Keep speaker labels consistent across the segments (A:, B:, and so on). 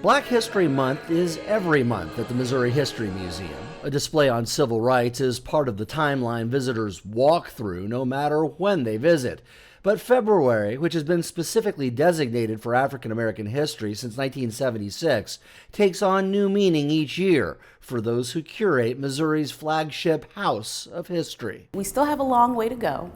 A: Black History Month is every month at the Missouri History Museum. A display on civil rights is part of the timeline visitors walk through no matter when they visit. But February, which has been specifically designated for African American history since 1976, takes on new meaning each year for those who curate Missouri's flagship house of history.
B: We still have a long way to go.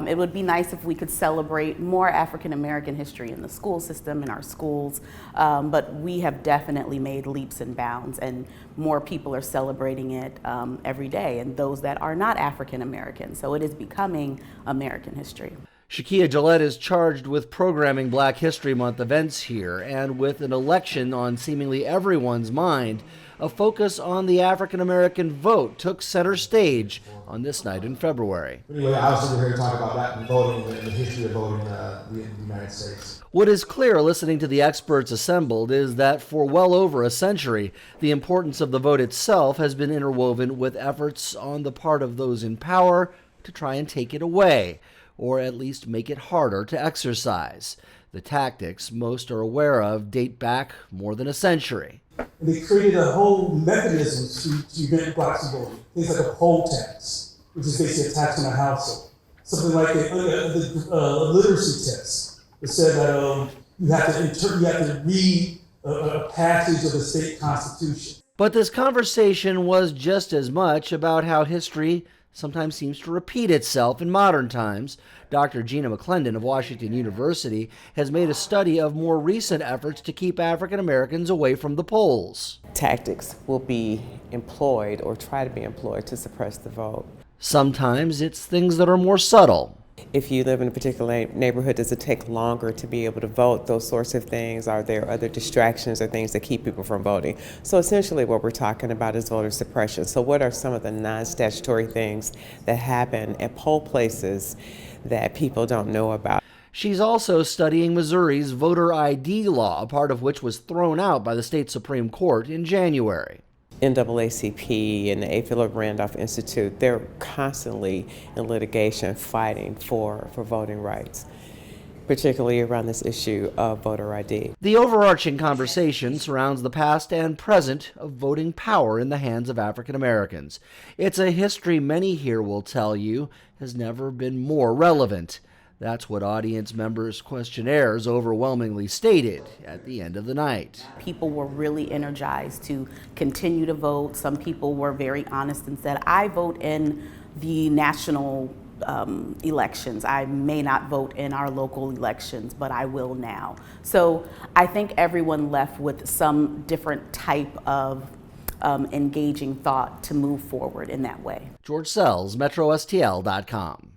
B: It would be nice if we could celebrate more African American history in the school system, in our schools, but we have definitely made leaps and bounds, and more people are celebrating it every day, and those that are not African American. So it is becoming American history.
A: Shakia Gullette is charged with programming Black History Month events here, and with an election on seemingly everyone's mind, a focus on the African American vote took center stage on this night in February.
C: Anyway, obviously we're here to talk about that and voting and the history of voting in the United States.
A: What is clear listening to the experts assembled is that for well over a century, the importance of the vote itself has been interwoven with efforts on the part of those in power to try and take it away, or at least make it harder to exercise. The tactics most are aware of date back more than a century.
D: And they created a whole mechanism to prevent blacks from voting. Things like a poll tax, which is basically a tax on a household. Something like a literacy test that said that you have to read a passage of the state constitution.
A: But this conversation was just as much about how history sometimes seems to repeat itself in modern times. Dr. Gina McClendon of Washington University has made a study of more recent efforts to keep African Americans away from the polls.
E: Tactics will be employed or try to be employed to suppress the vote.
A: Sometimes it's things that are more subtle.
E: If you live in a particular neighborhood, does it take longer to be able to vote? Those sorts of things. Are there other distractions or things that keep people from voting? So essentially what we're talking about is voter suppression. So what are some of the non-statutory things that happen at poll places that people don't know about?
A: She's also studying Missouri's voter ID law, part of which was thrown out by the state Supreme Court in January.
E: NAACP and the A. Philip Randolph Institute, they're constantly in litigation fighting for voting rights, particularly around this issue of voter ID.
A: The overarching conversation surrounds the past and present of voting power in the hands of African Americans. It's a history many here will tell you has never been more relevant. That's what audience members' questionnaires overwhelmingly stated at the end of the night.
B: People were really energized to continue to vote. Some people were very honest and said, I vote in the national elections. I may not vote in our local elections, but I will now. So I think everyone left with some different type of engaging thought to move forward in that way.
A: George Sells, MetroSTL.com.